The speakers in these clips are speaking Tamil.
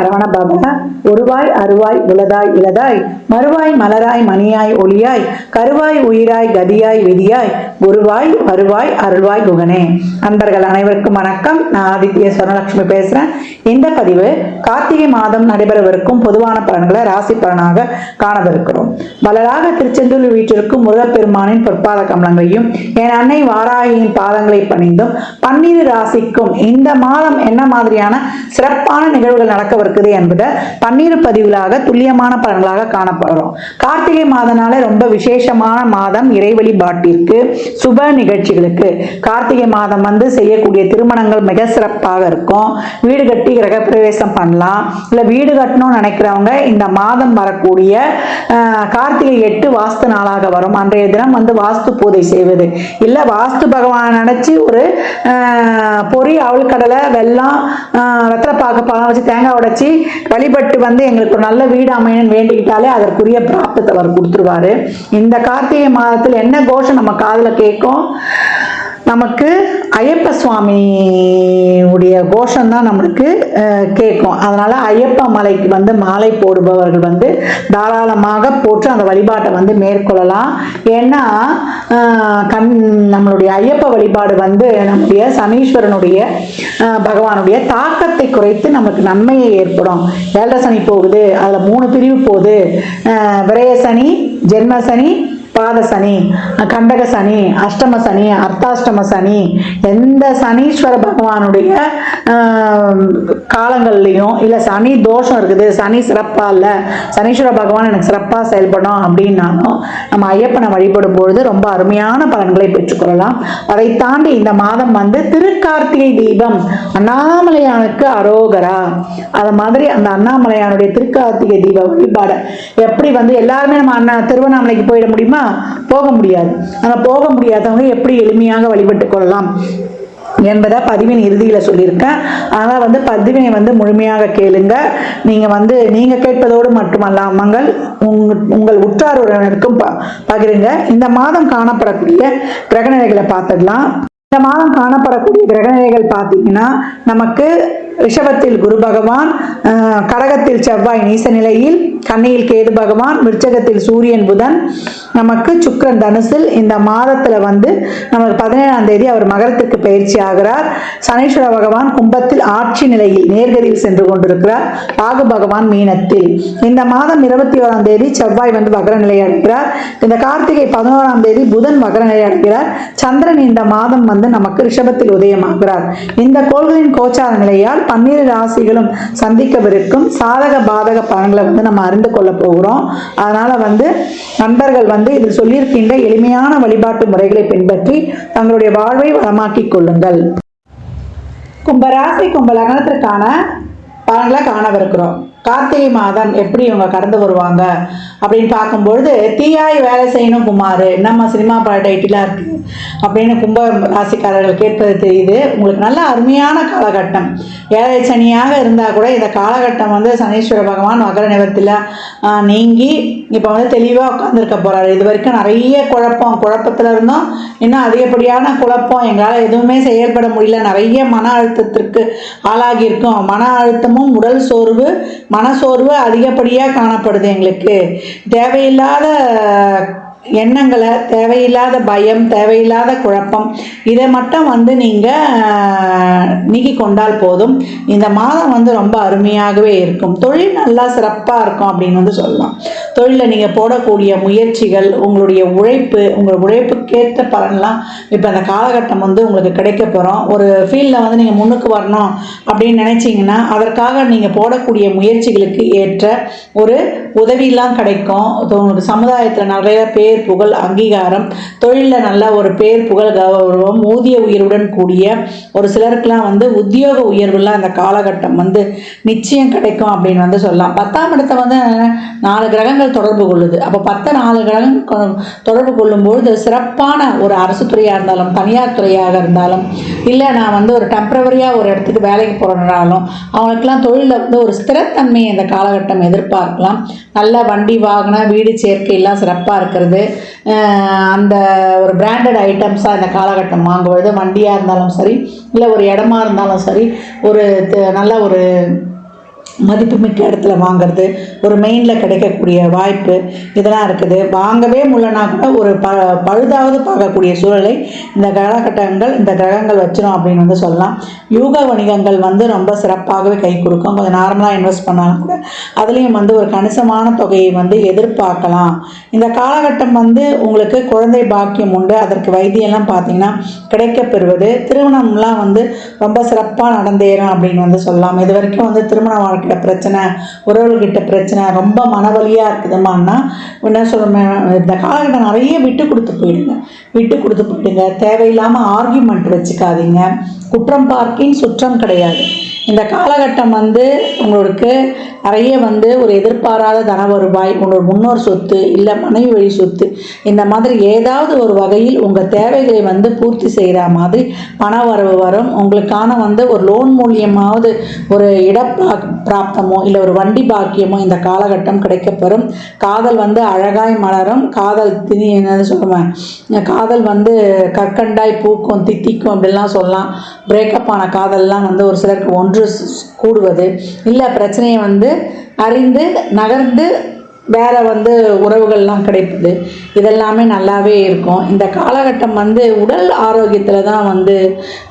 சரவண பவ. ஒருவாய் அருவாய் உளதாய் இளதாய் மறுவாய் மலராய் மணியாய் ஒளியாய் கருவாய் உயிராய் கதியாய் விதியாய் குருவாய் வருவாய் அருள்வாய் குகனே. நண்பர்கள் அனைவருக்கும் வணக்கம். நான் ஆதித்ய சொர்ணலட்சுமி பேசுறேன். இந்த பதிவு கார்த்திகை மாதம் நடைபெறவிருக்கும் பொதுவான பலன்களை ராசி பலனாக காணவிருக்கிறோம். வளராக திருச்செந்தூர் வீட்டிற்கும் முருகப்பெருமானின் பொற்பாத கமலங்களையும் என் அன்னை வாராகியின் பாதங்களை பணிந்தும் 12 ராசிக்கும் இந்த மாதம் என்ன மாதிரியான சிறப்பான நிகழ்வுகள் நடக்கவிருக்குது என்பதை 12 பதிவுகளாக துல்லியமான பலன்களாக காணப்படுறோம். கார்த்திகை மாதனால ரொம்ப விசேஷமான மாதம். இறை வழிபாட்டிற்கு, சுப நிகழ்ச்சிகளுக்கு கார்த்திகை மாதம் செய்யக்கூடிய திருமணங்கள் மிக சிறப்பாக இருக்கும். வீடு கட்டி கிரக பிரவேசம் பண்ணலாம். இல்ல வீடு கட்டணும்னு நினைக்கிறவங்க இந்த மாதம் வரக்கூடிய கார்த்திகை 8 வாஸ்து நாளாக வரும். அன்றைய தினம் வாஸ்து பூஜை செய்வது, இல்ல வாஸ்து பகவான் நினைச்சு ஒரு பொறி, அவள் கடலை, வெல்லம், வெத்தலைப்பாக்கு பழம் வச்சு தேங்காய் உடைச்சி வழிபட்டு எங்களுக்கு ஒரு நல்ல வீடு அமையன்னு வேண்டிக்கிட்டாலே அதற்குரிய பிராப்தத்தை அவர் கொடுத்துருவாரு. இந்த கார்த்திகை மாதத்தில் என்ன கோஷம் நம்ம காதுல கேட்கும்? நமக்கு ஐயப்ப சுவாமி உடைய கோஷம் தான் நம்மளுக்கு கேட்கும். அதனால ஐயப்ப மலைக்கு மாலை போடுபவர்கள் தாராளமாக போட்டு அந்த வழிபாட்டை மேற்கொள்ளலாம். ஏன்னா நம்மளுடைய ஐயப்ப வழிபாடு நம்முடைய சனீஸ்வரனுடைய பகவானுடைய தாக்கத்தை குறைத்து நமக்கு நன்மையை ஏற்படும். 7 சனி போகுது, அதுல 3 பிரிவு போகுது. விரய சனி, ஜென்ம சனி, பாத சனி, கண்டக சனி, அஷ்டம சனி, அர்த்தாஷ்டம சனி. எந்த சனீஸ்வர பகவானுடைய காலங்கள்லையும் இல்ல சனி தோஷம் இருக்குது, சனி சிறப்பா இல்ல, சனீஸ்வர பகவான் எனக்கு சிறப்பா செயல்படும் அப்படின்னாலும் நம்ம ஐயப்பனை வழிபடும் பொழுது ரொம்ப அருமையான பலன்களை பெற்றுக்கொள்ளலாம். அதை தாண்டி இந்த மாதம் திருக்கார்த்திகை தீபம், அண்ணாமலையானுக்கு அரோகரா. அது மாதிரி அந்த அண்ணாமலையானுடைய திருக்கார்த்திகை தீப வழிபாடு எப்படி எல்லாருமே நம்ம திருவண்ணாமலைக்கு போயிட முடியுமா? போக முடியாது. நம்ம போக முடியாதவங்க எப்படி எளிமையாக வழிபட்டுக் கொள்ளலாம் என்பதை பதிவின் இறுதியில சொல்லியிருக்கேன். அதனால பதிவினை முழுமையாக கேளுங்க. நீங்க கேட்பதோடு மட்டுமல்லாமல் உங்கள் உற்றார் உறவினருக்கும் பகிருங்க. இந்த மாதம் காணப்படக்கூடிய கிரகநிலைகளை பார்த்துடலாம். இந்த மாதம் காணப்படக்கூடிய கிரகநிலைகள் பார்த்தீங்கன்னா, நமக்கு ரிஷபத்தில் குரு பகவான், கடகத்தில் செவ்வாய் நீச நிலையில், கன்னியில் கேது பகவான், விருச்சகத்தில் சூரியன் புதன், நமக்கு சுக்கிரன் தனுசில். இந்த மாதத்துல நமக்கு 17ஆம் தேதி அவர் மகரத்துக்கு பயிற்சி ஆகிறார். சனீஸ்வர பகவான் கும்பத்தில் ஆட்சி நிலையில் நேர்கதியில் சென்று கொண்டிருக்கிறார். ராகு பகவான் மீனத்தில். இந்த மாதம் 21ஆம் தேதி செவ்வாய் வக்ர நிலை அடைகிறார். இந்த கார்த்திகை 11ஆம் தேதி புதன் வக்ர நிலை அடைகிறார். சந்திரன் இந்த மாதம் நமக்கு ரிஷபத்தில் உதயமாகிறார். இந்த கோள்களின் கோச்சார நிலையால் 12 ராசிகளும் சந்திக்கவிருக்கும் சாதக பாதக பலன்களை நம்ம அறிந்து கொள்ள போகிறோம். அதனால நண்பர்கள் இதில் சொல்லியிருக்கின்ற எளிமையான வழிபாட்டு முறைகளை பின்பற்றி தங்களுடைய வாழ்வை வளமாக்கிக் கொள்ளுங்கள். கும்பராசி கும்ப லக்னத்திற்கான பலன்களை காணவிருக்கிறோம். கார்த்திகை மாதம் எப்படி இவங்க கடந்து வருவாங்க அப்படின்னு பார்க்கும்பொழுது, தீயாய் வேலை செய்யணும் குமார், நம்ம சினிமா பட டைட்டிலாக இருக்கு அப்படின்னு கும்ப ராசிக்காரர்கள் கேட்பது தெரியுது. உங்களுக்கு நல்ல அருமையான காலகட்டம். 7 சனியாக இருந்தால் கூட இந்த காலகட்டம் சனீஸ்வர பகவான் மகர நிவர்த்தியில் நீங்கி இப்போ தெளிவாக உட்காந்துருக்க போகிறாரு. இது வரைக்கும் நிறைய குழப்பத்தில் இருந்தோம். இன்னும் அதிகப்படியான குழப்பம், எங்களால் எதுவுமே செயல்பட முடியல, நிறைய மன அழுத்தத்திற்கு ஆளாகி இருக்கோம். மன அழுத்தமும் உடல் சோர்வு, மனசோர்வு அதிகப்படியாக காணப்படுது. எங்களுக்கு தேவையில்லாத எண்ணங்களை, தேவையில்லாத பயம், தேவையில்லாத குழப்பம், இதை மட்டும் நீங்கள் நீக்கி கொண்டால் போதும். இந்த மாதம் ரொம்ப அருமையாகவே இருக்கும். தொழில் நல்லா சிறப்பாக இருக்கும் அப்படின்னு சொல்லலாம். தொழிலில் நீங்கள் போடக்கூடிய முயற்சிகள், உங்களுடைய உழைப்பு, உங்கள் உழைப்புக்கேற்ற பலன்லாம் இப்போ அந்த காலகட்டம் உங்களுக்கு கிடைக்க போகிறோம். ஒரு ஃபீல்டில் நீங்கள் முன்னுக்கு வரணும் அப்படின்னு நினச்சிங்கன்னா அதற்காக நீங்கள் போடக்கூடிய முயற்சிகளுக்கு ஏற்ற ஒரு உதவியெல்லாம் கிடைக்கும். உங்களுக்கு சமுதாயத்தில் நிறைய பேர் புகழ், அங்கீகாரம், தொழிலில் நல்ல ஒரு பேர் புகழ், கௌரவம், ஊதிய உயர்வுடன் கூடிய ஒரு சிலருக்குலாம் உத்தியோக உயர்வுலாம் இந்த காலகட்டம் நிச்சயம் கிடைக்கும் அப்படின்னு சொல்லலாம். 10ஆம் இடத்தை 4 கிரகங்கள் தொடர்பு கொள்ளுது. அப்போ 4 கிரகம் தொடர்பு கொள்ளும்பொழுது சிறப்பான ஒரு அரசு துறையாக இருந்தாலும், தனியார் துறையாக இருந்தாலும், இல்லை நான் ஒரு டெம்பரவரியாக ஒரு இடத்துக்கு வேலைக்கு போகிறனாலும் அவங்களுக்கெல்லாம் தொழிலில் ஒரு ஸ்திரத்தன்மையை இந்த காலகட்டம் எதிர்பார்க்கலாம். நல்ல வண்டி வாகன வீடு சேர்க்கையெல்லாம் சிறப்பாக இருக்கிறது. அந்த ஒரு பிராண்டட் ஐட்டம்ஸாக இந்த காலகட்டம் வாங்குவது, வண்டியாக இருந்தாலும் சரி, இல்லை ஒரு இடமா இருந்தாலும் சரி, ஒரு நல்ல ஒரு மதிப்புமிக்க இடத்துல வாங்கிறது, ஒரு மெயினில் கிடைக்கக்கூடிய வாய்ப்பு இதெல்லாம் இருக்குது. வாங்கவே முடியலனா கூட ஒரு பழுதாவது பார்க்கக்கூடிய சூழலை இந்த காலகட்டங்கள் இந்த கிரகங்கள் வச்சிடும் அப்படின்னு வந்து சொல்லலாம். யூக வணிகங்கள் வந்து ரொம்ப சிறப்பாகவே கை கொடுக்கும். கொஞ்சம் நார்மலாக இன்வெஸ்ட் பண்ணாலும் கூட அதுலேயும் வந்து ஒரு கணிசமான தொகையை வந்து எதிர்பார்க்கலாம். இந்த காலகட்டம் வந்து உங்களுக்கு குழந்தை பாக்கியம் உண்டு. அதற்கு வைத்தியெல்லாம் பார்த்தீங்கன்னா கிடைக்கப்பெறுவது. திருமணம்லாம் வந்து ரொம்ப சிறப்பாக நடந்தேறும் அப்படின்னு வந்து சொல்லலாம். இது வரைக்கும் வந்து திருமண வாழ்க்கை பிரச்சனை, உறவுகிட்ட பிரச்சனை, ரொம்ப மனவலியாக இருக்குதுமான்னா என்ன சொல்கிறேன், இந்த காலகட்டம் நிறைய விட்டு கொடுத்து போயிடுங்க. தேவையில்லாமல் ஆர்கியூமெண்ட் வச்சுக்காதீங்க. குற்றம் பார்க்கின் சுற்றம் கிடையாது. இந்த காலகட்டம் வந்து உங்களுக்கு நிறைய வந்து ஒரு எதிர்பாராத தன வருவாய், உங்களோட முன்னோர் சொத்து இல்லை மனைவி வழி சொத்து, இந்த மாதிரி ஏதாவது ஒரு வகையில் உங்கள் தேவைகளை வந்து பூர்த்தி செய்கிற மாதிரி பண வரவு வரும். உங்களுக்கான வந்து ஒரு லோன் மூலியமாவது ஒரு பிராப்தமோ இல்லை ஒரு வண்டி பாக்கியமோ இந்த காலகட்டம் கிடைக்கப்பெறும். காதல் வந்து அழகாய் மலரும். காதல் என்னது சொல்லுவேன், காதல் வந்து கற்கண்டாய் பூக்கும் தித்திக்கும் அப்படிலாம் சொல்லலாம். பிரேக்கப் ஆன காதல்லாம் வந்து ஒரு சிலருக்கு ஒன்று கூடுவது, இல்லை பிரச்சனையை வந்து அறிந்து நகர்ந்து வேற வந்து உறவுகள்லாம் கிடைப்பது, இதெல்லாமே நல்லாவே இருக்கும். இந்த காலகட்டம் வந்து உடல் ஆரோக்கியத்தில் தான் வந்து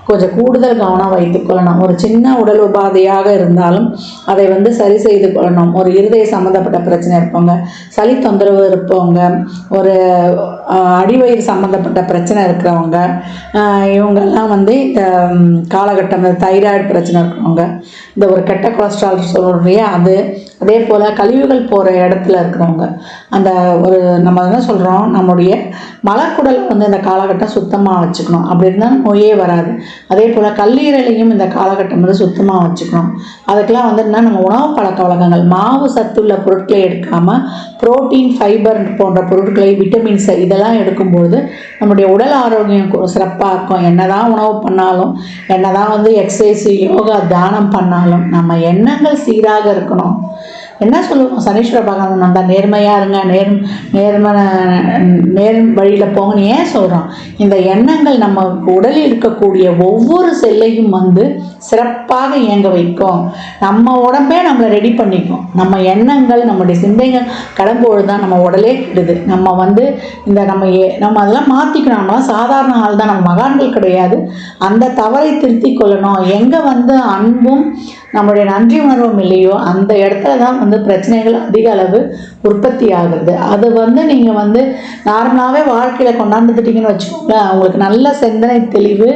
கொஞ்சம் கூடுதல் கவனம் வைத்துக்கொள்ளணும். ஒரு சின்ன உடல் உபாதையாக இருந்தாலும் அதை வந்து சரி செய்து கொள்ளணும். ஒரு இருதய சம்மந்தப்பட்ட பிரச்சனை இருப்பவங்க, சளி தொந்தரவு இருப்பவங்க, ஒரு அடிவயிறு சம்மந்தப்பட்ட பிரச்சனை இருக்கிறவங்க, இவங்கெல்லாம் வந்து இந்த காலகட்டம் தைராய்டு பிரச்சனை இருக்கிறவங்க, இந்த ஒரு கெட்ட கொலஸ்ட்ரால் சொல்கிறியா அது, அதே போல் கழிவுகள் போகிற இடத்துல இருக்கிறவங்க, அந்த ஒரு நம்ம என்ன சொல்கிறோம், நம்முடைய மலக்குடலை வந்து இந்த காலகட்டம் சுத்தமாக வச்சுக்கணும். அப்படி இருந்தால் நோயே வராது. அதே போல் கல்லீரலையும் இந்த காலகட்டம் வந்து சுத்தமாக வச்சுக்கணும். அதுக்கெல்லாம் வந்து என்ன, நம்ம உணவு பழக்க வழக்கங்கள், மாவு சத்துள்ள பொருட்களை எடுக்காமல் புரோட்டீன், ஃபைபர் போன்ற பொருட்களை, விட்டமின்ஸ் இதெல்லாம் எடுக்கும்பொழுது நம்முடைய உடல் ஆரோக்கியம் சிறப்பாக இருக்கும். என்னதான் உணவு பண்ணாலும், என்னதான் வந்து எக்ஸசைஸ், யோகா, தியானம் பண்ணாலும் நம்ம எண்ணங்கள் சீராக இருக்கணும். என்ன சொல்லுவோம், சனீஸ்வர பகவான் அந்த நேர்மையாக இருங்க, நேர் வழியில் போங்கன்னு ஏன் சொல்கிறோம்? இந்த எண்ணங்கள் நம்ம உடலில் இருக்கக்கூடிய ஒவ்வொரு செல்லையும் வந்து சிறப்பாக இயங்க வைக்கும். நம்ம உடம்பே நம்மளை ரெடி பண்ணிக்கும். நம்ம எண்ணங்கள், நம்முடைய சிந்தைகள் கிளம்போது தான் நம்ம உடலே கெடுது. நம்ம வந்து இந்த நம்ம அதெல்லாம் மாற்றிக்கணும். நம்மளாம் சாதாரண ஆள் தான், நம்ம மகான்கள் கிடையாது. அந்த தவறை திருத்தி கொள்ளணும். எங்கே வந்து அன்பும் நம்மளுடைய நன்றி உணர்வும் இல்லையோ அந்த இடத்துல தான் வந்து பிரச்சனைகள் அதிக அளவு உற்பத்தி ஆகுது. அது வந்து நீங்கள் வந்து நார்மலாகவே வாழ்க்கையில் கொண்டாந்துட்டீங்கன்னு வச்சுக்கோங்களேன், உங்களுக்கு நல்ல சிந்தனை தெளிவு,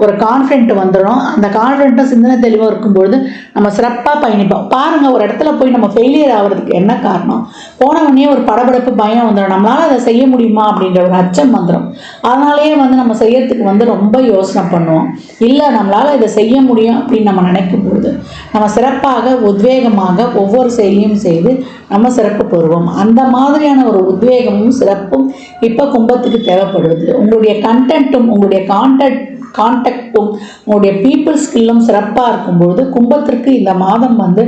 ஒரு கான்ஃபிடென்ட் வந்துடும். அந்த கான்ஃபிடென்ட்டும் சிந்தனை தெளிவும் இருக்கும்பொழுது நம்ம சிறப்பாக பயணிப்போம். பாருங்கள், ஒரு இடத்துல போய் நம்ம ஃபெயிலியர் ஆகிறதுக்கு என்ன காரணம்? போனவொடனே ஒரு படபடப்பு, பயம் வந்துடும். நம்மளால் அதை செய்ய முடியுமா அப்படின்ற ஒரு அச்சம் வந்துடும். அதனாலேயே வந்து நம்ம செய்யறதுக்கு வந்து ரொம்ப யோசனை பண்ணுவோம். இல்லை, நம்மளால் இதை செய்ய முடியும் அப்படின்னு நம்ம நினைக்கும் பொழுது நம்ம சிறப்பாக உத்வேகமாக ஒவ்வொரு செயலையும் செய்து நம்ம சிறப்பு பெறுவோம். அந்த மாதிரியான ஒரு உத்வேகமும் சிறப்பும் இப்போ கும்பத்துக்கு தேவைப்படுது. உங்களுடைய கண்டென்ட்டும், உங்களுடைய கான்டாக்டும், உங்களுடைய பீப்புள் ஸ்கில்லும் சிறப்பாக இருக்கும்பொழுது கும்பத்திற்கு இந்த மாதம் வந்து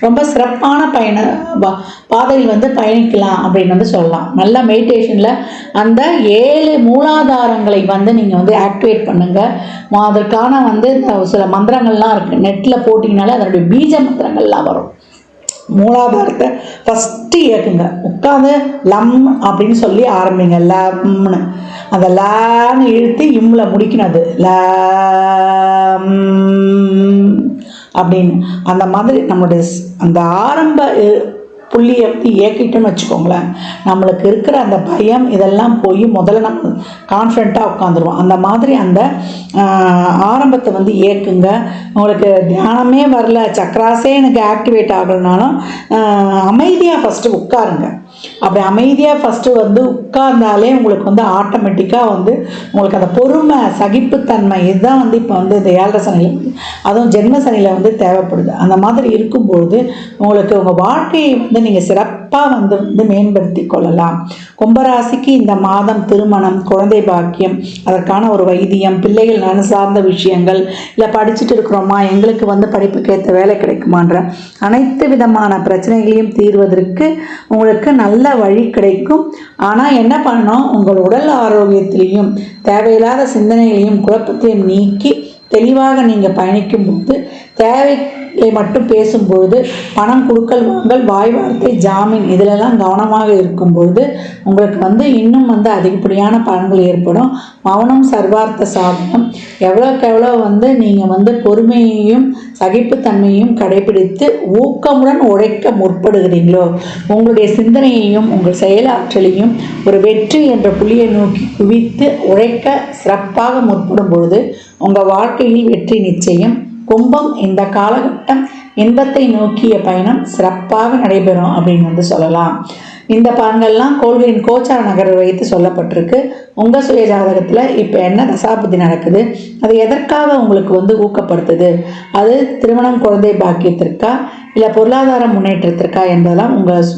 ரொம்ப சிறப்பான பாதையில் வந்து பயணிக்கலாம் அப்படின்னு வந்து சொல்லலாம். நல்ல மெடிடேஷனில் அந்த 7 மூலாதாரங்களை வந்து நீங்கள் வந்து ஆக்டிவேட் பண்ணுங்கள். அதற்கான வந்து சில மந்திரங்கள்லாம் இருக்குது, நெட்டில் போட்டிங்கனாலே அதனுடைய பீஜ மந்திரங்கள்லாம் வரும். மூலாதாரத்தை ஃபஸ்ட்டு இயக்குங்க. உட்காந்து லம் அப்படின்னு சொல்லி ஆரம்பிங்க. லம்னு அந்த லான்னு இழுத்து இம்மில் முடிக்கணும். அது லம் அப்படின்னு அந்த மாதிரி நம்மளுடைய அந்த ஆரம்ப புள்ளியை வந்து இயக்கிட்டோன்னு வச்சுக்கோங்களேன், நம்மளுக்கு இருக்கிற அந்த பயம் இதெல்லாம் போய் முதல்ல நம்ம கான்ஃபிடென்ட்டாக உட்காந்துருவோம். அந்த மாதிரி அந்த ஆரம்பத்தை வந்து இயக்குங்க. உங்களுக்கு தியானமே வரல, சக்கராசே எனக்கு ஆக்டிவேட் ஆகலைனாலும் அமைதியாக ஃபஸ்ட்டு உட்காருங்க. அப்படி அமைதியாக ஃபஸ்ட்டு வந்து உட்கார்ந்தாலே உங்களுக்கு வந்து ஆட்டோமேட்டிக்காக வந்து உங்களுக்கு அந்த பொறுமை, சகிப்புத்தன்மை இதுதான் வந்து இப்போ வந்து இந்த 7 சனியில், அதுவும் ஜென்ம சனியில் வந்து தேவைப்படுது. அந்த மாதிரி இருக்கும்போது உங்களுக்கு உங்கள் வாழ்க்கையை வந்து நீங்கள் சிறப்பாக வந்து மேம்படுத்தி கொள்ளலாம். கும்பராசிக்கு இந்த மாதம் திருமணம், குழந்தை பாக்கியம், அதற்கான ஒரு வைத்தியம், பிள்ளைகள் நலன் சார்ந்த விஷயங்கள், இல்லை படிச்சுட்டு இருக்கிறோமா, எங்களுக்கு வந்து படிப்புக்கு ஏற்ற வேலை கிடைக்குமான்ற அனைத்து விதமான பிரச்சனைகளையும் தீர்வதற்கு உங்களுக்கு நல்ல வழி கிடைக்கும். ஆனால் என்ன பண்ணணும், உங்கள் உடல் ஆரோக்கியத்திலையும் தேவையில்லாத சிந்தனைகளையும் குழப்பத்தையும் நீக்கி தெளிவாக நீங்கள் பயணிக்கும் போது மட்டும் பேசும்பொழுது பணம் கொடுக்கல் வாங்கல், வாய் வார்த்தை, ஜாமீன் இதிலெல்லாம் கவனமாக இருக்கும்பொழுது உங்களுக்கு வந்து இன்னும் வந்து அதிகப்படியான பலன்கள் ஏற்படும். மௌனம் சர்வார்த்த சாதனம். எவ்வளோக்கு எவ்வளோ வந்து நீங்கள் வந்து பொறுமையையும் சகிப்புத்தன்மையையும் கடைபிடித்து ஊக்கமுடன் உழைக்க முற்படுகிறீங்களோ, உங்களுடைய சிந்தனையையும் உங்கள் செயலாற்றலையும் ஒரு வெற்றி என்ற புள்ளியை நோக்கி குவித்து உழைக்க சிறப்பாக முற்படும் பொழுது உங்கள் வாழ்க்கையில் வெற்றி நிச்சயம். கும்பம், இந்த காலகட்டம் இன்பத்தை நோக்கிய பயணம் சிறப்பாக நடைபெறும் அப்படின்னு வந்து சொல்லலாம். இந்த பலன்கள்லாம் கோள்களின் கோச்சார நகரை வைத்து சொல்லப்பட்டிருக்கு. உங்கள் சுய ஜாதகத்தில் இப்போ என்ன தசாபுத்தி நடக்குது, அது எதற்காக உங்களுக்கு வந்து ஊக்கப்படுத்துது, அது திருமணம், குழந்தை பாக்கியத்திற்கா இல்லை பொருளாதார முன்னேற்றத்திற்கா என்பதெல்லாம் உங்கள்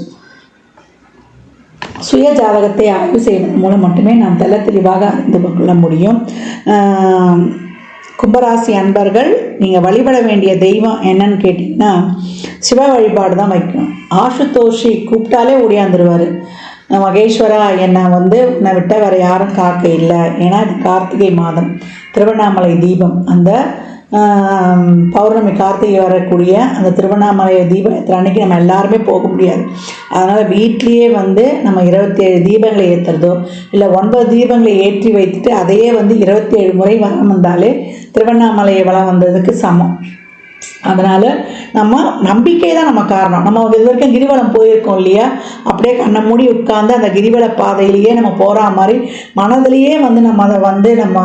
சுய ஜாதகத்தை ஆய்வு செய்வதன் மூலம் மட்டுமே நாம் தெளிவாக அறிந்து கொள்ள முடியும். கும்பராசி அன்பர்கள், நீங்கள் வழிபட வேண்டிய தெய்வம் என்னன்னு கேட்டிங்கன்னா சிவ வழிபாடு தான் வைக்கணும். ஆசுதோஷி கூப்பிட்டாலே ஓடியாந்துருவார். மகேஸ்வரா, என்னை வந்து உன்னை விட்ட வேறு யாரும் காக்க இல்லை. ஏன்னா இது கார்த்திகை மாதம், திருவண்ணாமலை தீபம், அந்த பௌர்ணமி கார்த்திகை வரக்கூடிய அந்த திருவண்ணாமலை தீபம் அன்னைக்கு நம்ம எல்லாருமே போக முடியாது. அதனால் வீட்லேயே வந்து நம்ம 27 தீபங்களை ஏற்றுறதோ இல்லை 9 தீபங்களை ஏற்றி வைத்துட்டு அதையே வந்து 27 முறை வரம் வந்தாலே திருவண்ணாமலையை வளம் வந்ததுக்கு சமம். அதனால் நம்ம நம்பிக்கை தான் நம்ம காரணம். நம்ம இது வரைக்கும் கிரிவலம் போயிருக்கோம் இல்லையா, அப்படியே கண்ணை மூடி உட்கார்ந்து அந்த கிரிவல பாதையிலேயே நம்ம போகிற மாதிரி மனதிலேயே வந்து நம்ம அதை வந்து நம்ம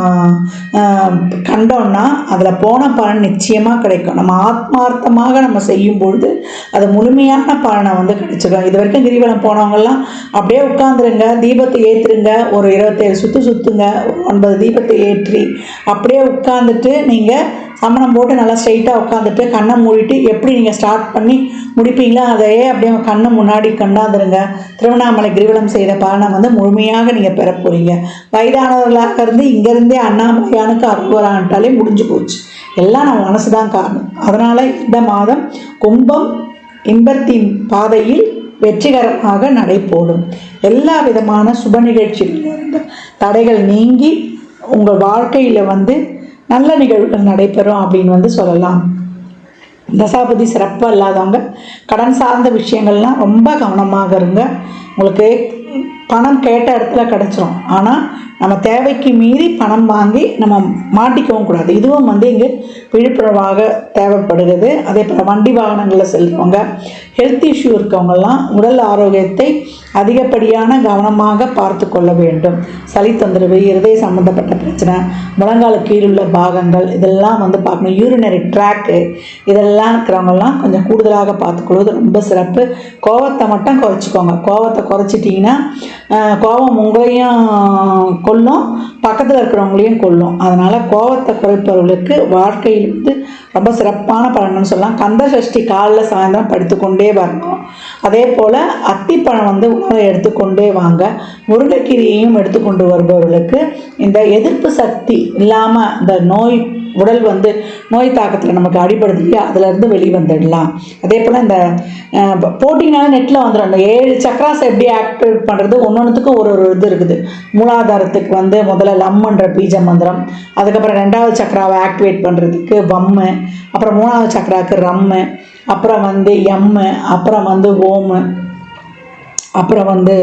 கண்டோம்னா அதில் போன பலன் நிச்சயமாக கிடைக்கும். நம்ம ஆத்மார்த்தமாக நம்ம செய்யும் பொழுது அது முழுமையான பலனை வந்து கிடைச்சிடும். இது வரைக்கும் கிரிவலம் போனவங்கெல்லாம் அப்படியே உட்காந்துருங்க, தீபத்தை ஏற்றுருங்க, ஒரு 27 சுற்று சுற்றுங்க, 9 தீபத்தை ஏற்றி அப்படியே உட்காந்துட்டு நீங்கள் சமணம் போட்டு நல்லா ஸ்ட்ரைட்டாக உட்காந்துட்டு கண்ணை மூடிட்டு எப்படி நீங்கள் ஸ்டார்ட் பண்ணி முடிப்பீங்களோ அதையே அப்படியே கண்ணை முன்னாடி கண்டாந்துருங்க. திருவண்ணாமலை கிரிவலம் செய்கிற பலனை வந்து முழுமையாக நீங்கள் பெற போகிறீங்க. வயதானவர்களாக இருந்து இங்கேருந்தே அண்ணாமலையானுக்கு அருள்வரான்ட்டாலே முடிஞ்சு போச்சு. எல்லாம் நம்ம மனசு தான் காரணம். அதனால் இந்த மாதம் கும்பம் இன்பத்தின் பாதையில் வெற்றிகரமாக நடைபோடும். எல்லா விதமான சுப நிகழ்ச்சிகளிலிருந்து தடைகள் நீங்கி உங்கள் வாழ்க்கையில் வந்து நல்ல நிகழ்வுகள் நடைபெறும் அப்படின்னு வந்து சொல்லலாம். தசாபதி சிறப்பாக இல்லாதவங்க கடன் சார்ந்த விஷயங்கள்லாம் ரொம்ப கவனமாக இருங்க. உங்களுக்கு பணம் கேட்ட இடத்துல கிடச்சிரும். ஆனால் நம்ம தேவைக்கு மீறி பணம் வாங்கி நம்ம மாட்டிக்கவும் கூடாது. இதுவும் வந்து இங்கே விழிப்புணர்வாக தேவைப்படுகிறது. அதே போல் வண்டி வாகனங்களில் செல்கிறவங்க, ஹெல்த் இஷ்யூ இருக்கவங்கெல்லாம் உடல் ஆரோக்கியத்தை அதிகப்படியான கவனமாக பார்த்து கொள்ள வேண்டும். சளி தொந்தரவு, இருதய சம்மந்தப்பட்ட பிரச்சனை, முழங்கால கீழுள்ள பாகங்கள் இதெல்லாம் வந்து பார்க்கணும். யூரினரி ட்ராக்கு இதெல்லாம் இருக்கிறவங்கெல்லாம் கொஞ்சம் கூடுதலாக பார்த்துக்கொள்வது ரொம்ப சிறப்பு. கோவத்தை மட்டும் குறைச்சிக்கோங்க. கோவத்தை குறைச்சிட்டிங்கன்னா கோபம் உங்களையும் கொல்லும், பக்கத்தில் இருக்கிறவங்களையும் கொல்லும். அதனால் கோபத்தை குறைப்பவர்களுக்கு வாழ்க்கையில் வந்து ரொம்ப சிறப்பான பலன்னு சொல்லலாம். கந்த சஷ்டி காலைல சாயந்தரம் படித்துக்கொண்டே வரணும். அதே போல் அத்திப்பழம் வந்து உணவை எடுத்துக்கொண்டே வாங்க. முருங்கைக்கீரையையும் எடுத்துக்கொண்டு வருபவர்களுக்கு இந்த எதிர்ப்பு சக்தி இல்லாமல் இந்த உடல் வந்து நோய் தாக்கத்தில் நமக்கு அடிபடுது இல்லையா, அதிலேருந்து வெளியே வந்துடலாம். அதே போல் இந்த போட்டினால நெட்டில் வந்துடும். இந்த 7 சக்கராஸ் எப்படி ஆக்டிவேட் பண்ணுறது, ஒன்றுத்துக்கும் ஒரு இது இருக்குது. மூலாதாரத்துக்கு வந்து முதல்ல லம்முன்ற பீஜ மந்திரம், அதுக்கப்புறம் 2வது சக்கராவை ஆக்டிவேட் பண்ணுறதுக்கு வம்மு, அப்புறம் 3வது சக்கராவுக்கு ரம்மு, அப்புறம் வந்து எம்மு, அப்புறம் வந்து ஓமு, அப்புறம் வந்து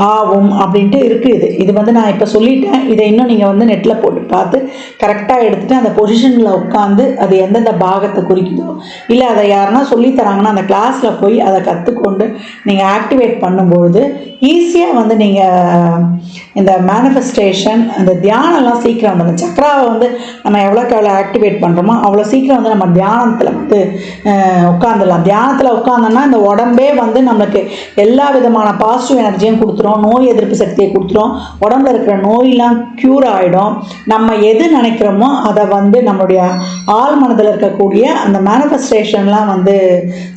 ஆவும் அப்படின்ட்டு இருக்குது. இது வந்து நான் இப்போ சொல்லிட்டேன். இதை இன்னும் நீங்கள் வந்து நெட்டில் போட்டு பார்த்து கரெக்டாக எடுத்துகிட்டு அந்த பொசிஷனில் உட்காந்து அது எந்தெந்த பாகத்தை குறிக்குதோ இல்லை அதை யாருன்னா சொல்லித்தராங்கன்னா அந்த கிளாஸில் போய் அதை கற்றுக்கொண்டு நீங்கள் ஆக்டிவேட் பண்ணும்பொழுது ஈஸியாக வந்து நீங்கள் இந்த மேனிஃபெஸ்டேஷன், அந்த தியானம்லாம் சீக்கிரம் வந்து சக்கராவை வந்து நம்ம எவ்வளோக்கு எவ்வளோ ஆக்டிவேட் பண்ணுறோமோ அவ்வளோ சீக்கிரம் வந்து நம்ம தியானத்தில் வந்து உட்காந்துடலாம். தியானத்தில் உட்காந்தோன்னா இந்த உடம்பே வந்து நம்மளுக்கு எல்லா விதமான பாசிட்டிவ் எனர்ஜியும் கொடுத்துரும், நோய் எதிர்ப்பு சக்தியை கொடுத்துரும், உடம்புல இருக்கிற நோயெல்லாம் க்யூர் ஆகிடும். நம்ம எது நினைக்கிறோமோ அதை வந்து நம்மளுடைய ஆள் மனதில் இருக்கக்கூடிய அந்த மேனிஃபெஸ்டேஷன்லாம் வந்து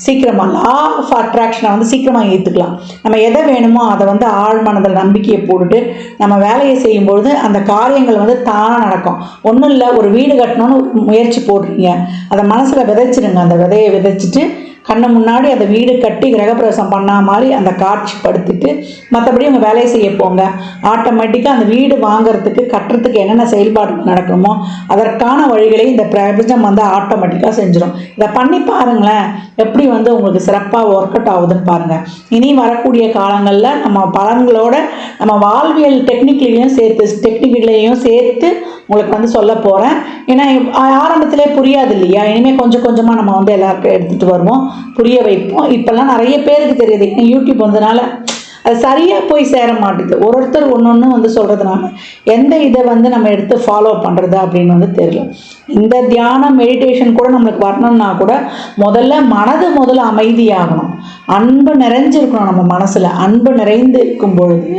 சீக்கிரமாக லா ஆஃப் அட்ராக்ஷனை வந்து சீக்கிரமாக ஏற்றுக்கலாம். நம்ம எதை வேணுமோ அதை வந்து ஆள் மனதில் நம்பிக்கையை போட்டுட்டு நம்ம வேலையை செய்யும்பொழுது அந்த காரியங்கள் வந்து தானாக நடக்கும். ஒன்றும் இல்லை, ஒரு வீடு கட்டணும்னு முயற்சி போடுறீங்க, அதை மனசில் விதைச்சிடுங்க. அந்த விதையை விதைச்சிட்டு கண்ணு முன்னாடி அந்த வீடு கட்டி கிரகப்பிரவேசம் பண்ண மாதிரி அந்த காட்சி படுத்திட்டு மற்றபடி உங்கள் வேலையை செய்ய போங்க. ஆட்டோமேட்டிக்காக அந்த வீடு வாங்கிறதுக்கு கட்டுறதுக்கு என்னென்ன செயல்பாடுகள் நடக்கணுமோ அதற்கான வழிகளை இந்த பிரபஞ்சம் வந்து ஆட்டோமேட்டிக்காக செஞ்சிடும். இதை பண்ணி பாருங்களேன், எப்படி வந்து உங்களுக்கு சிறப்பாக ஒர்க் அவுட் ஆகுதுன்னு பாருங்கள். இனி வரக்கூடிய காலங்களில் நம்ம பலன்களோட நம்ம வாழ்வியல் டெக்னிக்கலையும் சேர்த்து உங்களுக்கு வந்து சொல்ல போகிறேன். ஏன்னா ஆரம்பத்திலே புரியாது இல்லையா, இனிமேல் கொஞ்சம் கொஞ்சமாக நம்ம வந்து எல்லாருக்கும் எடுத்துகிட்டு வருவோம், புரிய வைப்போம். இப்போல்லாம் நிறைய பேருக்கு தெரியுது, யூடியூப் வந்ததுனால அது சரியாக போய் சேர மாட்டுது. ஒருத்தர் ஒன்று வந்து சொல்கிறதுனால எந்த இதை வந்து நம்ம எடுத்து ஃபாலோ பண்ணுறது அப்படின்னு வந்து தெரியல. இந்த தியானம் மெடிடேஷன் கூட நம்மளுக்கு வரணும்னா கூட முதல்ல அமைதியாகணும், அன்பு நிறைஞ்சிருக்கணும். நம்ம மனசில் அன்பு நிறைந்து இருக்கும் பொழுது,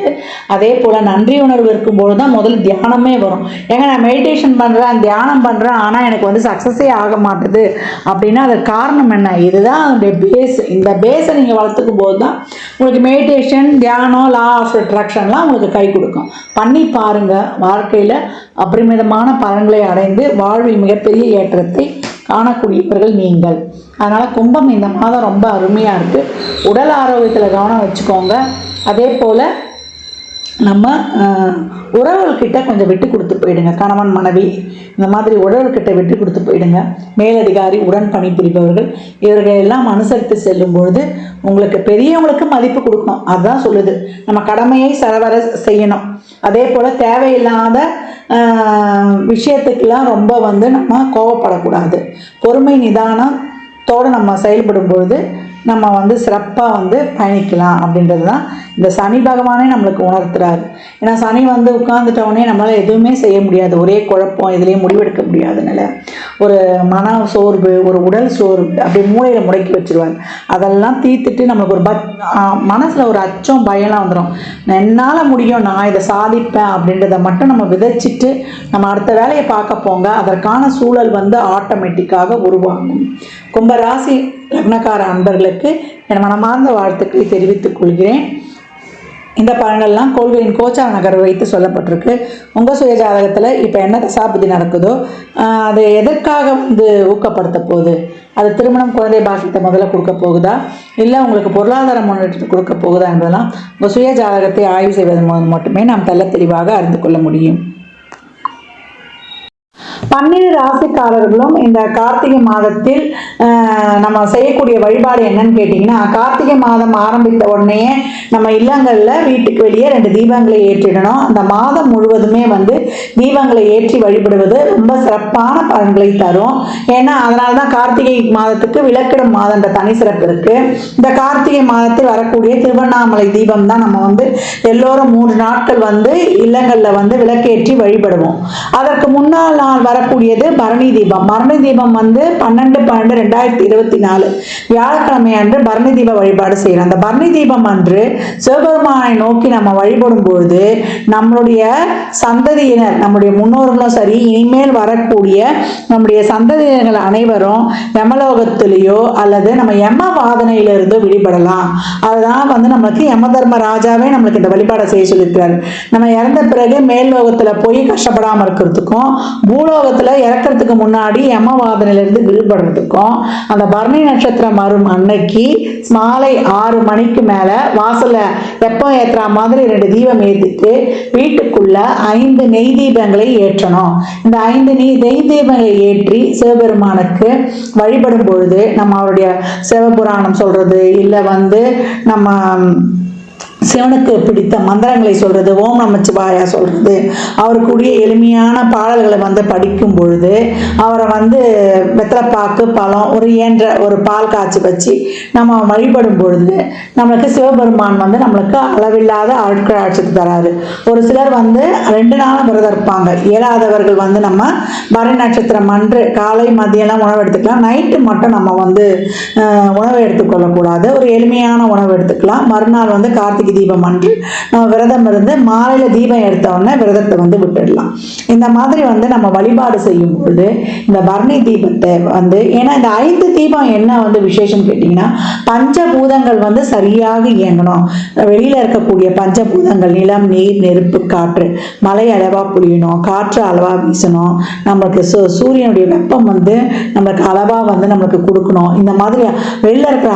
அதே போல் நன்றி உணர்வு இருக்கும்பொழுது தான் முதல்ல தியானமே வரும். ஏங்க நான் மெடிடேஷன் பண்ணுறேன், தியானம் பண்ணுறேன், ஆனால் எனக்கு வந்து சக்ஸஸே ஆக மாட்டுது அப்படின்னா அதுக்கு காரணம் என்ன? இதுதான் அதனுடைய பேஸ். இந்த பேஸை நீங்கள் வளர்த்துக்கும் போது தான் உங்களுக்கு மெடிடேஷன், தியானம், லா ஆஃப் அட்ராக்ஷன்லாம் உங்களுக்கு கை கொடுக்கும். பண்ணி பாருங்கள். வாழ்க்கையில் அபரிமிதமான பலன்களை அடைந்து வாழ்வில் மிகப்பெரிய ஏற்றத்தை காணக்கூடியவர்கள் நீங்கள். அதனால் கும்பம் இந்த மாதம் ரொம்ப அருமையாக இருக்குது. உடல் ஆரோக்கியத்தில் கவனம் வச்சுக்கோங்க. அதே போல் நம்ம உறவுகிட்ட கொஞ்சம் விட்டு கொடுத்து போயிடுங்க. கணவன் மனைவி இந்த மாதிரி உறவுகிட்ட விட்டு கொடுத்து போயிடுங்க. மேலதிகாரி, உடன் பணிபுரிபவர்கள் இவர்கள் எல்லாம் அனுசரித்து செல்லும் பொழுது உங்களுக்கு பெரியவங்களுக்கு மதிப்பு கொடுக்கணும். அதுதான் சொல்லுது, நம்ம கடமையை சரவர செய்யணும். அதே போல் தேவையில்லாத விஷயத்துக்கெல்லாம் ரொம்ப வந்து நம்ம கோவப்படக்கூடாது. பொறுமை நிதானத்தோடு நம்ம செயல்படும் பொழுது நம்ம வந்து சிறப்பாக வந்து பயணிக்கலாம் அப்படின்றது தான் இந்த சனி பகவானே நம்மளுக்கு உணர்த்துறாரு. ஏன்னா சனி வந்து உட்கார்ந்துட்டவொடனே நம்மளால் எதுவுமே செய்ய முடியாது, ஒரே குழப்பம், இதுலேயே முடிவெடுக்க முடியாதுனால ஒரு மன சோர்வு, ஒரு உடல் சோர்வு அப்படி மூளையில் முடக்கி வச்சுருவார். அதெல்லாம் தீர்த்துட்டு நம்மளுக்கு ஒரு மனசில் ஒரு அச்சம், பயம்லாம் வந்துடும். என்னால் முடியும், நான் இதை சாதிப்பேன் அப்படின்றத மட்டும் நம்ம விதைச்சிட்டு நம்ம அடுத்த வேலையை பார்க்க போங்க. அதற்கான சூழல் வந்து ஆட்டோமேட்டிக்காக உருவாகும். கும்பராசி லக்னக்கார அன்பர்களுக்கு என் மனமார்ந்த வாழ்த்துக்களை தெரிவித்துக் கொள்கிறேன். இந்த பலன்கள்லாம் கோள்களின் கோச்சார நகர் வைத்து சொல்லப்பட்டிருக்கு. உங்கள் சுய ஜாதகத்தில் இப்போ என்ன தசாபுதி நடக்குதோ அது எதற்காக வந்து ஊக்கப்படுத்த போகுது? அது திருமணம், குழந்தை பாக்கியத்தை முதல்ல கொடுக்க போகுதா, இல்லை உங்களுக்கு பொருளாதார முன்னேற்றத்தை கொடுக்க போகுதா என்பதெல்லாம் உங்கள் சுய ஜாதகத்தை ஆய்வு செய்வதன் மூலம் மட்டுமே நாம் தெள்ள தெளிவாக அறிந்து கொள்ள முடியும். 12 ராசிக்காரர்களும் இந்த கார்த்திகை மாதத்தில் நம்ம செய்யக்கூடிய வழிபாடு என்னன்னு கேட்டிங்கன்னா, கார்த்திகை மாதம் ஆரம்பித்த உடனே நம்ம இல்லங்களில் வீட்டுக்கு வெளியே 2 தீபங்களை ஏற்றிடணும். அந்த மாதம் முழுவதுமே வந்து தீபங்களை ஏற்றி வழிபடுவது ரொம்ப சிறப்பான பலன்களை தரும். ஏன்னா அதனால தான் கார்த்திகை மாதத்துக்கு விளக்கிடும் மாதன்ற தனி சிறப்பு இருக்குது. இந்த கார்த்திகை மாதத்தில் வரக்கூடிய திருவண்ணாமலை தீபம் தான் நம்ம வந்து எல்லோரும் 3 நாட்கள் வந்து இல்லங்களில் வந்து விளக்கேற்றி வழிபடுவோம். அதற்கு முன்னாள் நாள் வரக்கூடியது பரணி தீபம். பரணி தீபம் வந்து 12/12/2024 வியாழக்கிழமை அன்று பரணி தீப வழிபாடு செய்யலாம். அந்த பரணி தீபம் அன்று சிவபெருமானை நோக்கி நம்ம வழிபடும் பொழுது நம்மளுடைய சந்ததியினர், நம்முடைய முன்னோர்களும் சரி, இனிமேல் வரக்கூடிய நம்முடைய சந்ததியினர்கள் அனைவரும் யமலோகத்திலேயோ அல்லது நம்ம யம வாதனையிலிருந்தோ விடுபடலாம். அதுதான் வந்து நம்மளுக்கு யம தர்ம ராஜாவே நம்மளுக்கு இந்த வழிபாடை செய்ய சொல்லியிருக்கிறாரு. நம்ம இறந்த பிறகு மேல் லோகத்துல போய் கஷ்டப்படாமல் இருக்கிறதுக்கும், பூலோகத்துல இறக்கிறதுக்கு முன்னாடி யமவாதனிலிருந்து விடுபடுறதுக்கும் அந்த பரணி நட்சத்திரம் வரும் அன்னைக்கு மாலை 6 மணிக்கு மேல வாசல்ல எப்போ ஏற்றுற மாதிரி 2 தீபம் ஏற்றிட்டு வீட்டுக்குள்ள 5 நெய் தீபங்களை ஏற்றணும். இந்த 5 நெய் தீபங்களை ஏற்றி சிவபெருமானுக்கு வழிபடும் பொழுது நம்ம அவருடைய சிவபுராணம் சொல்றது, இல்லை வந்து நம்ம சிவனுக்கு பிடித்த மந்திரங்களை சொல்றது, ஓம் நமச்சிவாயா சொல்றது, அவருக்குரிய எளிமையான பாடல்களை வந்து படிக்கும் பொழுது அவரை வந்து வெத்தலைப்பாக்கு, பழம், ஒரு பால் காய்ச்சி வச்சு நம்ம வழிபடும் பொழுது நம்மளுக்கு சிவபெருமான் வந்து நம்மளுக்கு அளவில்லாத ஆட்சி தராரு. ஒரு சிலர் வந்து 2 நாளும் விரதம் இருப்பாங்க. இயலாதவர்கள் வந்து நம்ம பரணி நட்சத்திரம் அன்று காலை மதியம்லாம் உணவு எடுத்துக்கலாம். நைட்டு மட்டும் நம்ம வந்து உணவு எடுத்துக்கொள்ளக்கூடாது, ஒரு எளிமையான உணவு எடுத்துக்கலாம். மறுநாள் வந்து கார்த்திகை கார்த்திகை தீபம் அன்று நம்ம விரதம் இருந்து மாலையில தீபம் எடுத்த உடனே விரதத்தை வந்து விட்டுடலாம். இந்த மாதிரி வந்து நம்ம வழிபாடு செய்யும் பொழுது இந்த பரணி தீபத்தை வந்து, ஏன்னா இந்த 5 தீபம் என்ன வந்து விசேஷம் கேட்டீங்கன்னா, பஞ்சபூதங்கள் வந்து சரியாக இயங்கணும். வெளியில இருக்கக்கூடிய பஞ்சபூதங்கள் நிலம், நீர், நெருப்பு, காற்று, மழை அளவா புரியணும், காற்று அளவா வீசணும், நம்மளுக்கு சூரியனுடைய வெப்பம் வந்து நம்மளுக்கு அளவா வந்து நம்மளுக்கு கொடுக்கணும். இந்த மாதிரி வெளியில இருக்கிற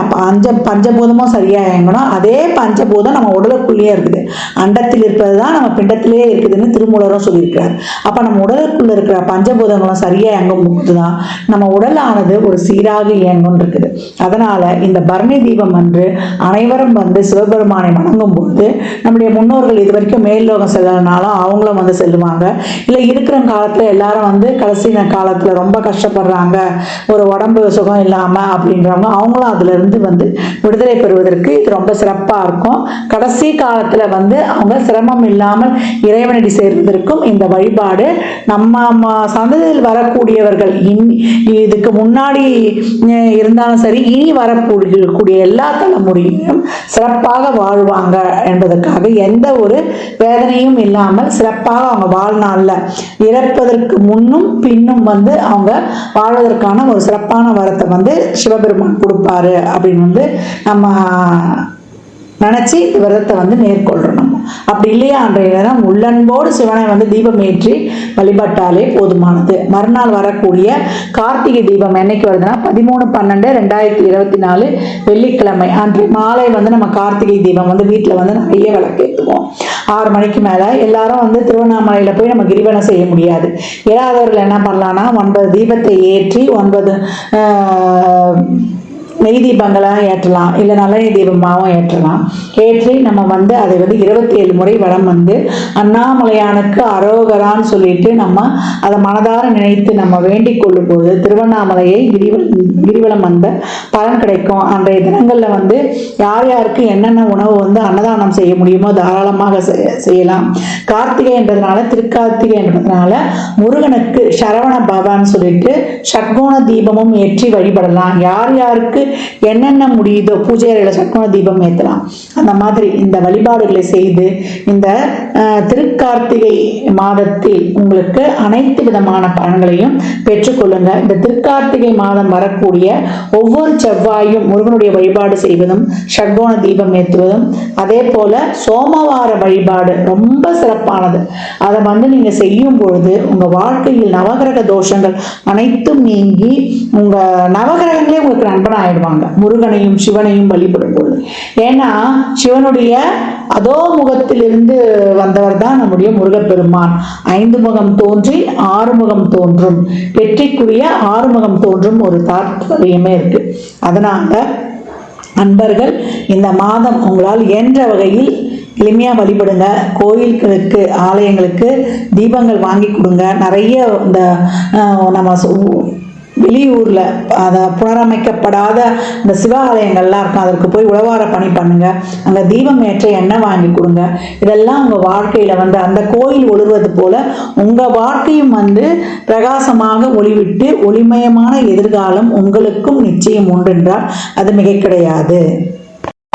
பஞ்சபூதமும் சரியா இயங்கணும். அதே பஞ்சபூதம் நம்ம உடலுக்குள்ளேயே இருக்குது, அண்டத்தில் இருப்பது தான் நம்ம பிண்டத்திலேயே இருக்குதுன்னு திருமூலரும் சொல்லியிருக்கிறார். அப்ப நம்ம உடலுக்குள்ள இருக்கிற பஞ்சபூதங்களும் சரியா இயங்கும் போதுதான் நம்ம உடலானது ஒரு சீராக இயங்கும் இருக்குது. அதனால இந்த பரணி தீபம் அன்று அனைவரும் வந்து சிவபெருமானை வணங்கும் போது, நம்முடைய முன்னோர்கள் இது வரைக்கும் மேல்லோகம் செல்லனாலும் அவங்களும் வந்து செல்லுவாங்க. இல்லை இருக்கிற காலத்துல எல்லாரும் வந்து கடைசி காலத்துல ரொம்ப கஷ்டப்படுறாங்க, ஒரு உடம்பு சுகம் இல்லாம அப்படின்றவங்க, அவங்களும் அதுல இருந்து வந்து விடுதலை பெறுவதற்கு இது ரொம்ப சிறப்பா இருக்கும். கடைசி காலத்துல வந்து அவங்க சிரமம் இல்லாமல் இறைவனடி சேர்வதற்கும் இந்த வழிபாடு நம்ம சந்ததியில் வரக்கூடியவர்கள் இதுக்கு முன்னாடி இருந்தாலும் சரி, இனி வரக்கூடிய எல்லா தலைமுறையும் சிறப்பாக வாழ்வாங்க என்பதற்காக எந்த ஒரு வேதனையும் இல்லாமல் சிறப்பாக அவங்க வாழ்நாள்ல இறப்பதற்கு முன்னும் பின்னும் வந்து அவங்க வாழ்வதற்கான ஒரு சிறப்பான வரத்தை வந்து சிவபெருமான் கொடுப்பாரு அப்படின்னு வந்து நம்ம நினைச்சு விரதத்தை வந்து மேற்கொள்ளணும். அப்படி இல்லையா அன்றைய நேரம் உள்ளன்போடு சிவனை வந்து தீபம் ஏற்றி வழிபட்டாலே போதுமானது. மறுநாள் வரக்கூடிய கார்த்திகை தீபம் என்னைக்கு வருதுன்னா 13/12/2024 வெள்ளிக்கிழமை அன்று மாலை வந்து நம்ம கார்த்திகை தீபம் வந்து வீட்டுல வந்து நிறைய விளக்கு ஏற்றுவோம். 6 மணிக்கு மேல எல்லாரும் வந்து திருவண்ணாமலையில போய் நம்ம கிரிவலம் செய்ய முடியாது. இயலாதவர்கள் என்ன பண்ணலாம்னா 9 தீபத்தை ஏற்றி 9 நெய் தீபங்களாக ஏற்றலாம், இல்லை நல்லெண்ணெய் தீபமாகவும் ஏற்றலாம். ஏற்றி நம்ம வந்து அதை வந்து 27 முறை வலம் வந்து அண்ணாமலையானுக்கு அரோகரான்னு சொல்லிட்டு நம்ம அதை மனதார நினைத்து நம்ம வேண்டிக் கொள்ளும் போது திருவண்ணாமலையை கிரிவலம் வந்த பலன் கிடைக்கும். அன்றைய தினங்கள்ல வந்து யார் யாருக்கு என்னென்ன உணவு வந்து அன்னதானம் செய்ய முடியுமோ தாராளமாக செய்யலாம். கார்த்திகை என்றதுனால, திருக்கார்த்திகை என்றதுனால முருகனுக்கு சரவண பவான்னு சொல்லிட்டு ஷட்கோண தீபமும் ஏற்றி வழிபடலாம். யார் யாருக்கு என்னென்ன முடியுதோ பூஜை அறையில சட்கோண தீபம் ஏற்றலாம். அந்த மாதிரி இந்த வழிபாடுகளை செய்து இந்த திருக்கார்த்திகை மாதத்தில் உங்களுக்கு அனைத்து விதமான பலன்களையும் பெற்றுக்கொள்ளுங்க. இந்த திருக்கார்த்திகை மாதம் வரக்கூடிய ஒவ்வொரு செவ்வாயும் முருகனுடைய வழிபாடு செய்வதும் ஷட்கோண தீபம் ஏற்றுவதும், அதே போல சோமவார வழிபாடு ரொம்ப சிறப்பானது. அதை வந்து நீங்க செய்யும் பொழுது உங்க வாழ்க்கையில் நவகிரக தோஷங்கள் அனைத்தும் நீங்கி உங்க நவகிரகங்களே உங்களுக்கு நண்பன் ஆயிடுவாங்க முருகனையும் சிவனையும் வழிபடும் பொழுது. ஏன்னா சிவனுடைய அதோ முகத்திலிருந்து வந்தவர் தான் நம்முடைய முருகப்பெருமான். 5 முகம் தோன்றி 6 முகம் தோன்றும், வெற்றிக்குரிய 6 முகம் தோன்றும் ஒரு தாற்பயமே இருக்கு. அதனால அன்பர்கள் இந்த மாதம் உங்களால் என்ற வகையில் எளிமையாக வழிபடுங்க. கோயில்களுக்கு ஆலயங்களுக்கு தீபங்கள் வாங்கி கொடுங்க. நிறைய இந்த நம்ம வெளியூர்ல அதை புனரமைக்கப்படாத இந்த சிவ ஆலயங்கள்லாம் இருக்கும், அதற்கு போய் உழவார பணி பண்ணுங்க. அங்க தீபம் ஏற்ற எண்ணெய் வாங்கி கொடுங்க. இதெல்லாம் உங்க வாழ்க்கையில வந்து அந்த கோயில் ஒளிர்வது போல உங்க வாழ்க்கையும் வந்து பிரகாசமாக ஒளிவிட்டு ஒளிமயமான எதிர்காலம் உங்களுக்கும் நிச்சயம் உண்டு என்றால் அது மிகை கிடையாது.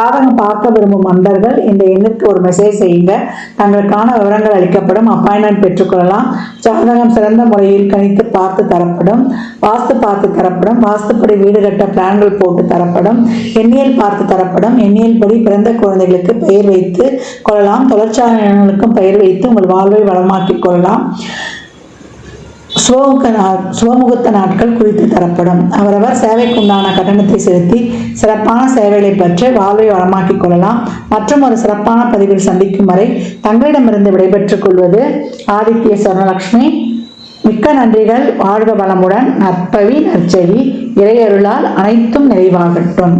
ஜாதகம் பார்க்க விரும்பும் அன்பர்கள் இந்த எண்ணுக்கு ஒரு மெசேஜ் செய்யுங்க. தங்களுக்கான விவரங்கள் அளிக்கப்படும், அப்பாயின்மெண்ட் பெற்றுக்கொள்ளலாம். ஜாதகம் சிறந்த முறையில் கணித்து பார்த்து தரப்படும், வாஸ்து பார்த்து தரப்படும், வாஸ்துப்படி வீடு கட்ட பிளான்கள் போட்டு தரப்படும், எண்ணியல் பார்த்து தரப்படும். எண்ணியல் படி பிறந்த குழந்தைகளுக்கு பெயர் வைத்து கொள்ளலாம். தொழிற்சாலைகளுக்கும் பெயர் வைத்து உங்கள் வாழ்வை வளமாக்கிக் கொள்ளலாம். சுபமுகூர்த்த நாட்கள் குறித்து தரப்படும். அவரவர் சேவைக்குண்டான கட்டணத்தை செலுத்தி சிறப்பான சேவைகளை பெற்று வாழ்வை வளமாக்கிக் கொள்ளலாம். மற்றும் ஒரு சிறப்பான பதிவில் சந்திக்கும் வரை தங்களிடமிருந்து விடைபெற்றுக் கொள்வது ஆதித்ய சொர்ணலட்சுமி. மிக்க நன்றிகள். வாழ்க வளமுடன். நற்பவி நற்செவி இறையருளால் அனைத்தும் நிறைவாகட்டும்.